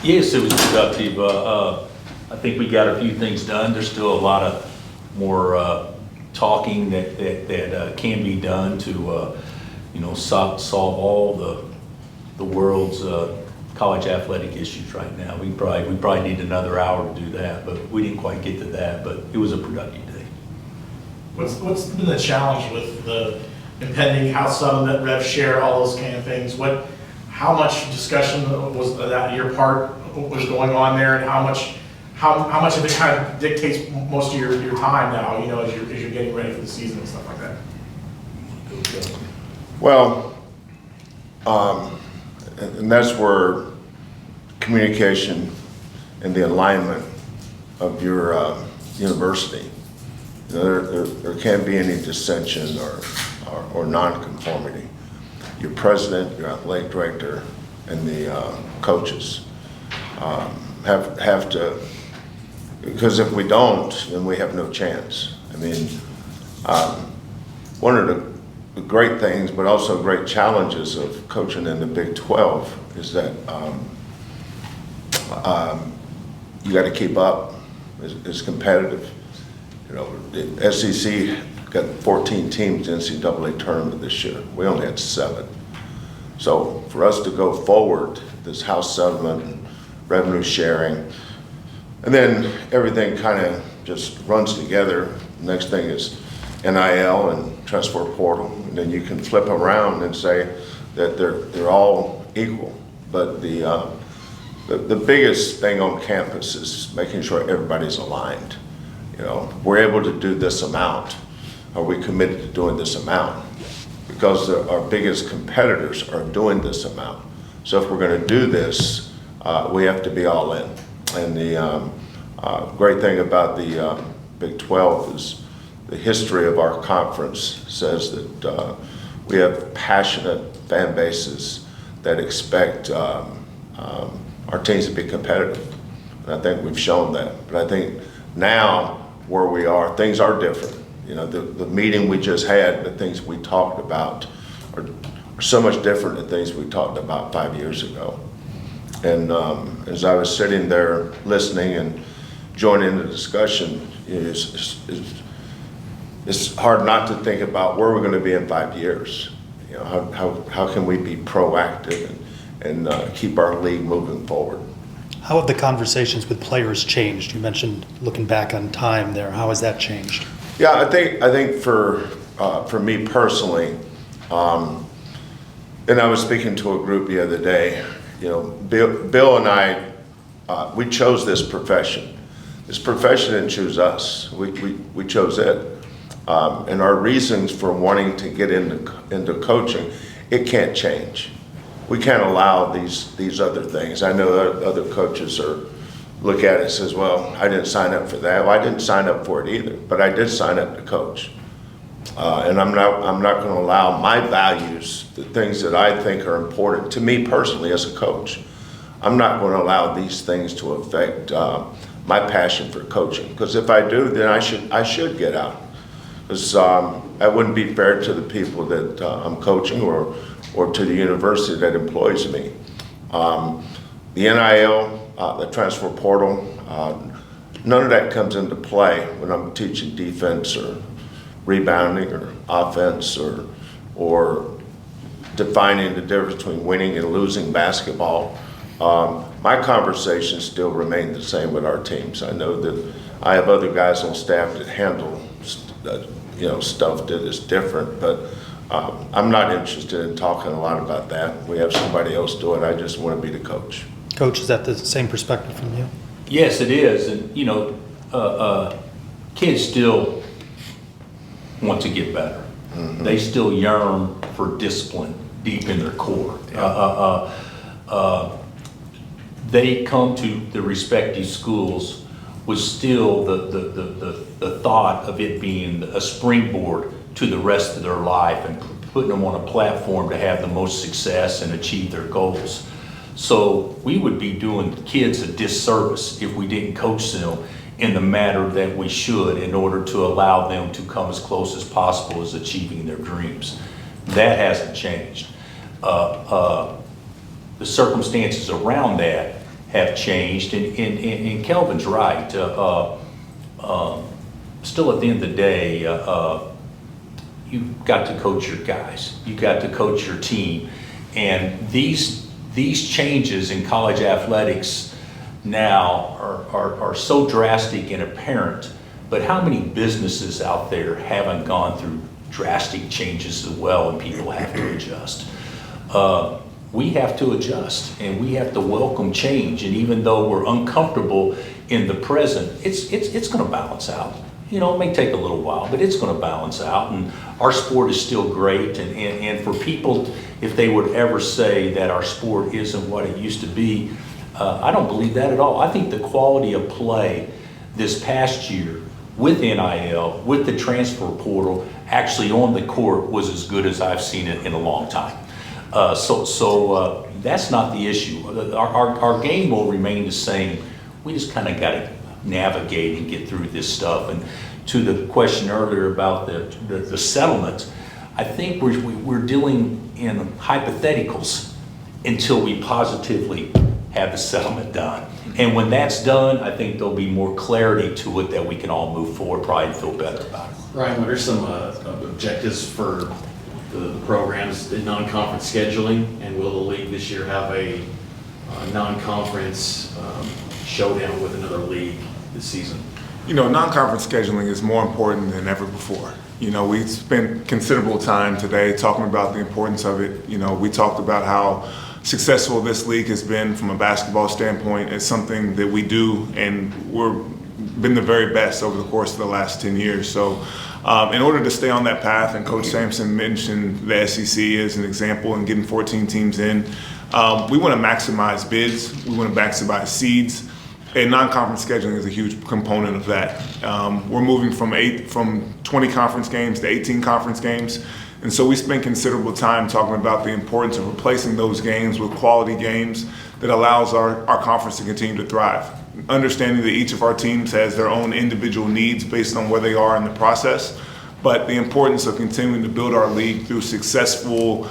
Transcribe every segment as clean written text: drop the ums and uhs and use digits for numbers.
Yes, it was productive. I think we got a few things done. There's still a lot of more talking that can be done to solve all the world's college athletic issues right now. We probably need another hour to do that, but we didn't quite get to that. But it was a productive day. What's been the challenge with the impending House settlement, rev share, all those kind of things? How much discussion was that your part was going on there, and how much of it kind of dictates most of your time now? As you're getting ready for the season and stuff like that. Well, and that's where communication and the alignment of your university. There can't be any dissension or non-conformity. Your president, your athletic director, and the coaches have to, because if we don't, then we have no chance. I mean, one of the great things, but also great challenges of coaching in the Big 12 is that you got to keep up. It's competitive. The SEC got 14 teams in the NCAA tournament this year. We only had 7. So for us to go forward, this House settlement and revenue sharing, and then everything kind of just runs together. Next thing is NIL and transfer portal, and then you can flip around and say that they're all equal. But the biggest thing on campus is making sure everybody's aligned. We're able to do this amount. Are we committed to doing this amount? Because our biggest competitors are doing this amount. So if we're going to do this, we have to be all in. And the great thing about the Big 12 is the history of our conference says that we have passionate fan bases that expect our teams to be competitive. And I think we've shown that. But I think now where we are, things are different. The meeting we just had, the things we talked about are so much different than things we talked about 5 years ago. And as I was sitting there listening and joining the discussion, it's hard not to think about where we're going to be in 5 years. How can we be proactive and keep our league moving forward? How have the conversations with players changed? You mentioned looking back on time there. How has that changed? Yeah, I think for me personally, and I was speaking to a group the other day. Bill and I, we chose this profession. This profession didn't choose us. We chose it, and our reasons for wanting to get into coaching, it can't change. We can't allow these other things. I know other coaches look at it and says, well, I didn't sign up for that. Well, I didn't sign up for it either, but I did sign up to coach. And I'm not going to allow my values, the things that I think are important to me personally as a coach, I'm not going to allow these things to affect my passion for coaching. Because if I do, then I should get out. Because that wouldn't be fair to the people that I'm coaching or to the university that employs me. The NIL, the transfer portal, none of that comes into play when I'm teaching defense or rebounding or offense or defining the difference between winning and losing basketball. My conversations still remain the same with our teams. I know that I have other guys on staff that handle stuff that is different, but I'm not interested in talking a lot about that. We have somebody else do it. I just want to be the coach. Coach, is that the same perspective from you? Yes, it is. And, kids still want to get better. Mm-hmm. They still yearn for discipline deep in their core. Yeah. They come to the respective schools with still the thought of it being a springboard to the rest of their life and putting them on a platform to have the most success and achieve their goals. So we would be doing kids a disservice if we didn't coach them in the manner that we should in order to allow them to come as close as possible as achieving their dreams. That hasn't changed. The circumstances around that have changed, and Kelvin's right. Still at the end of the day, you've got to coach your guys. You've got to coach your team. And these changes in college athletics now are so drastic and apparent, but how many businesses out there haven't gone through drastic changes as well, and people have to adjust? We have to adjust, and we have to welcome change. And even though we're uncomfortable in the present, it's going to balance out. You know, it may take a little while, but it's going to balance out. And our sport is still great. And for people, if they would ever say that our sport isn't what it used to be, I don't believe that at all. I think the quality of play this past year with NIL, with the transfer portal, actually on the court was as good as I've seen it in a long time. So that's not the issue. Our game will remain the same. We just kind of got to navigate and get through this stuff. And to the question earlier about the settlement, I think we're dealing in hypotheticals until we positively have the settlement done. And when that's done, I think there'll be more clarity to it that we can all move forward, probably, and feel better about it. Ryan, what are some objectives for the programs in non-conference scheduling, and will the league this year have a non-conference showdown with another league this season? You know, non-conference scheduling is more important than ever before. You know, we spent considerable time today talking about the importance of it. You know, we talked about how successful this league has been from a basketball standpoint. It's something that we do, and we've been the very best over the course of the last 10 years. So in order to stay on that path, and Coach Sampson mentioned the SEC as an example and getting 14 teams in, we want to maximize bids, we want to maximize seeds, and non-conference scheduling is a huge component of that. We're moving from 20 conference games to 18 conference games. And so we spent considerable time talking about the importance of replacing those games with quality games that allows our conference to continue to thrive. Understanding that each of our teams has their own individual needs based on where they are in the process, but the importance of continuing to build our league through successful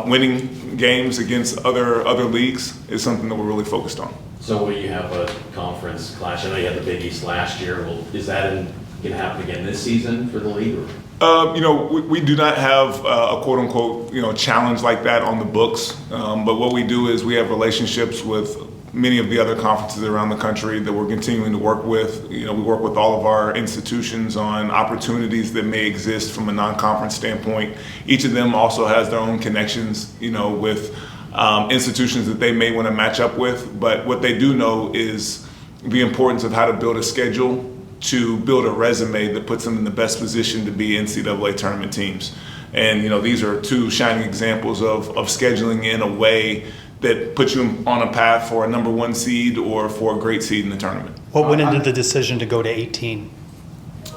winning games against other leagues is something that we're really focused on. So will you have a conference clash? I know you had the Big East last year. Is that going to happen again this season for the league? You know, we do not have a quote-unquote, you know, challenge like that on the books. But what we do is we have relationships with many of the other conferences around the country that we're continuing to work with. You know, we work with all of our institutions on opportunities that may exist from a non-conference standpoint. Each of them also has their own connections, you know, with institutions that they may want to match up with. But what they do know is the importance of how to build a schedule to build a resume that puts them in the best position to be NCAA tournament teams. And, you know, these are two shining examples of scheduling in a way that puts you on a path for a number one seed or for a great seed in the tournament. What went into the decision to go to 18?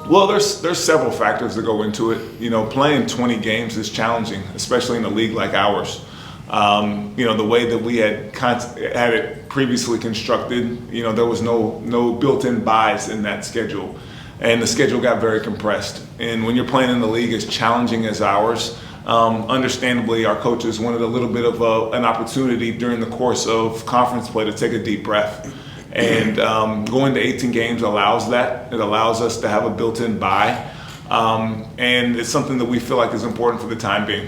Well, there's several factors that go into it. You know, playing 20 games is challenging, especially in a league like ours. You know, the way that we had it previously constructed, you know, there was no built-in buys in that schedule, and the schedule got very compressed. And when you're playing in the league as challenging as ours, understandably, our coaches wanted a little bit of an opportunity during the course of conference play to take a deep breath. And going to 18 games allows that. It allows us to have a built-in buy, and it's something that we feel like is important for the time being.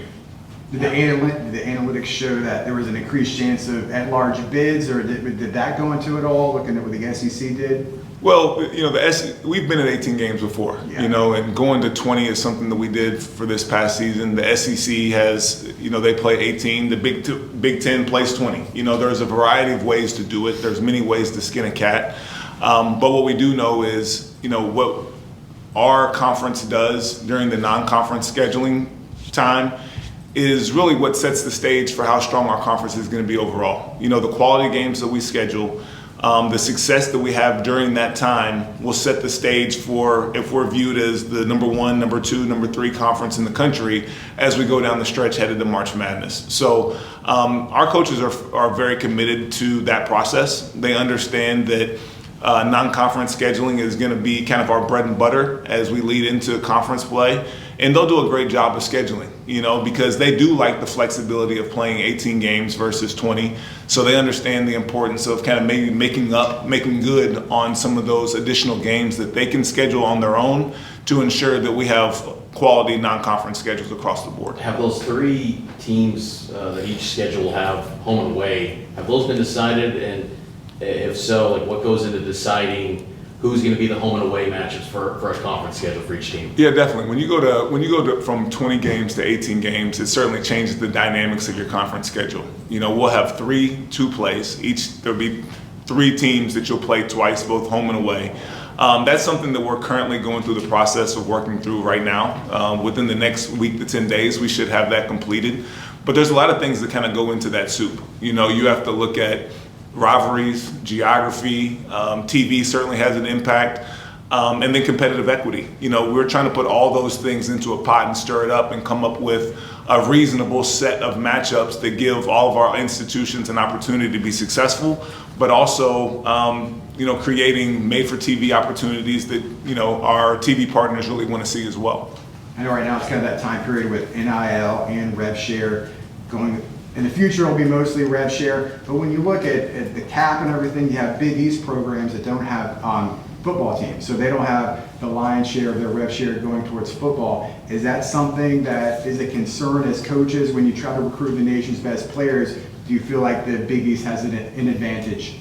Did the analytics show that there was an increased chance of at-large bids, or did that go into it all, looking at what the SEC did? Well, you know, we've been at 18 games before, yeah. You know, and going to 20 is something that we did for this past season. The SEC has, you know, they play 18. The Big Ten plays 20. You know, there's a variety of ways to do it. There's many ways to skin a cat. But what we do know is, you know, what our conference does during the non-conference scheduling time is really what sets the stage for how strong our conference is going to be overall. You know, the quality games that we schedule, the success that we have during that time will set the stage for if we're viewed as the number one, number two, number three conference in the country as we go down the stretch headed to March Madness. So our coaches are very committed to that process. They understand that non-conference scheduling is going to be kind of our bread and butter as we lead into conference play, and they'll do a great job of scheduling. because they do like the flexibility of playing 18 games versus 20. So they understand the importance of kind of maybe making good on some of those additional games that they can schedule on their own to ensure that we have quality non-conference schedules across the board. Have those 3 teams that each schedule will have home and away, have those been decided? And if so, like what goes into deciding who's going to be the home and away matchups for a conference schedule for each team? Yeah, definitely. When you go to from 20 games to 18 games, it certainly changes the dynamics of your conference schedule. We'll have 3 2-plays. There'll be 3 teams that you'll play twice, both home and away. That's something that we're currently going through the process of working through right now. Within the next week to 10 days, we should have that completed. But there's a lot of things that kind of go into that soup. You have to look at rivalries, geography, TV certainly has an impact, and then competitive equity. We're trying to put all those things into a pot and stir it up and come up with a reasonable set of matchups that give all of our institutions an opportunity to be successful, but also creating made-for-TV opportunities that our TV partners really want to see as well. I know right now it's kind of that time period with NIL and rev share going. In the future, it'll be mostly rev share, but when you look at the cap and everything, you have Big East programs that don't have football teams, so they don't have the lion's share of their rev share going towards football. Is that something that is a concern as coaches when you try to recruit the nation's best players? Do you feel like the Big East has an advantage?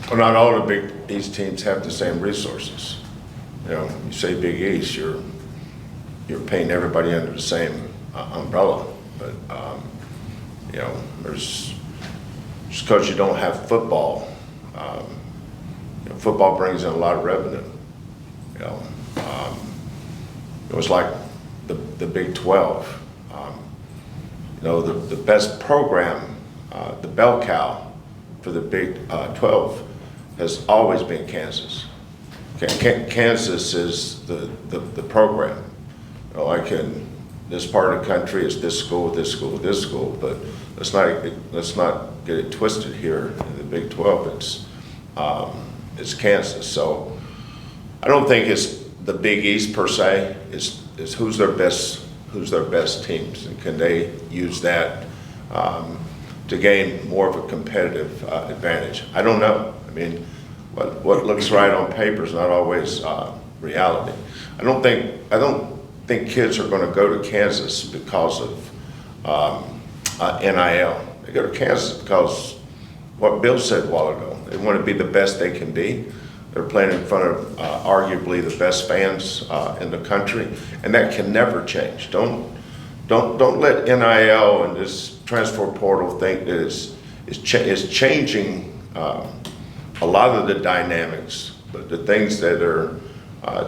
Well, not all the Big East teams have the same resources. You say Big East, you're painting everybody under the same umbrella, but there's just because you don't have football. Football brings in a lot of revenue. It was like the Big 12. The best program, the bell cow for the Big 12 has always been Kansas. Kansas is the program. Like in this part of the country, it's this school, this school, this school, but let's not get it twisted here. In the Big 12, it's Kansas. So I don't think it's the Big East per se. It's who's their best teams, and can they use that to gain more of a competitive advantage? I don't know. I mean, what looks right on paper is not always reality. I don't think kids are going to go to Kansas because of NIL. They go to Kansas because what Bill said a while ago. They want to be the best they can be. They're playing in front of arguably the best fans in the country, and that can never change. Don't let NIL and this transfer portal think that it's changing a lot of the dynamics, but the things that are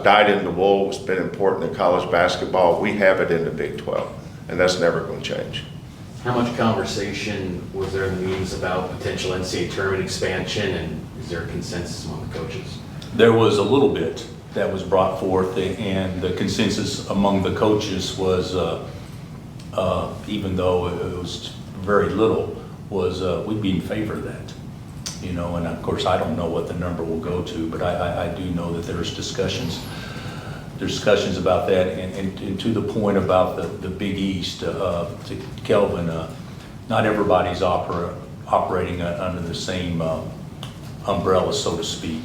dyed in the wool has been important in college basketball. We have it in the Big 12, and that's never going to change. How much conversation was there in the meetings about potential NCAA tournament expansion, and is there a consensus among the coaches? There was a little bit that was brought forth, and the consensus among the coaches was, even though it was very little, was we'd be in favor of that. And of course I don't know what the number will go to, but I do know that there's discussions about that, and to the point about the Big East, to Kelvin, not everybody's operating under the same umbrella, so to speak.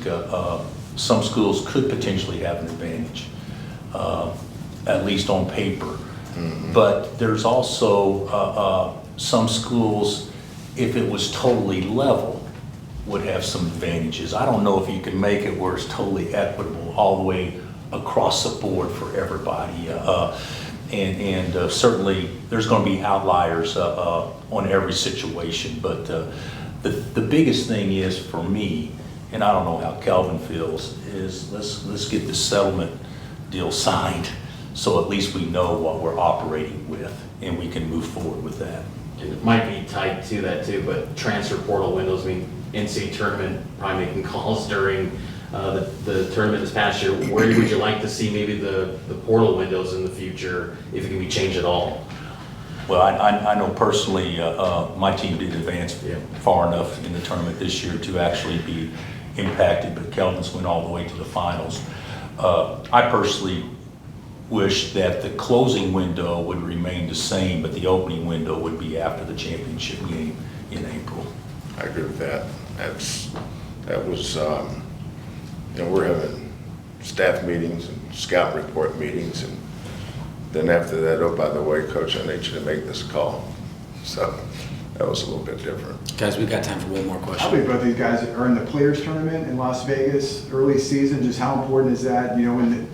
Some schools could potentially have an advantage, at least on paper. Mm-hmm. But there's also some schools, if it was totally level, would have some advantages. I don't know if you can make it where it's totally equitable all the way across the board for everybody. And certainly there's going to be outliers on every situation. But the biggest thing is for me, and I don't know how Kelvin feels, is let's get the settlement deal signed, so at least we know what we're operating with and we can move forward with that. And it might be tied to that too, but transfer portal windows, NCAA tournament, probably making calls during the tournament this past year. Where would you like to see maybe the portal windows in the future, if it can be changed at all? Well, I know personally my team didn't advance far enough in the tournament this year to actually be impacted, but Kelvin's went all the way to the finals. I personally wish that the closing window would remain the same, but the opening window would be after the championship game in April. I agree with that. That was, we're having staff meetings and scout report meetings, and then after that, oh, by the way, Coach, I need you to make this call. So that was a little bit different. Guys, we've got time for one more I question. believe both of these guys are in the Players Tournament in Las Vegas early season. Just how important is that, in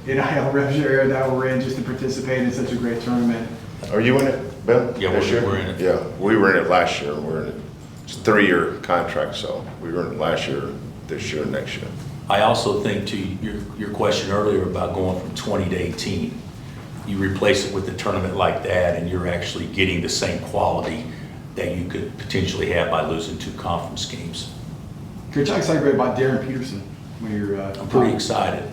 the NIL rev share era that we're in, just to participate in such a great tournament? Are you in it, Ben? Yeah, this year? we're in it. Yeah, we were in it last year. We're in it. It's a 3-year contract, so we were in it last year, this year, next year. I also think to your question earlier about going from 20 to 18, you replace it with a tournament like that and you're actually getting the same quality that you could potentially have by losing 2 conference games. Coach, how excited about Darren Peterson when you're? I'm pretty excited.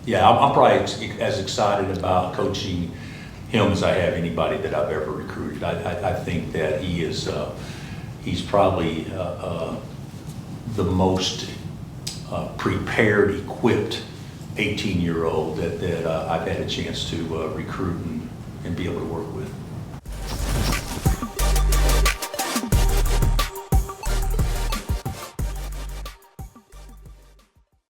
Yeah, I'm probably as excited about coaching him as I have anybody that I've ever recruited. I think that he is, he's probably the most prepared, equipped 18-year-old that I've had a chance to recruit and be able to work with.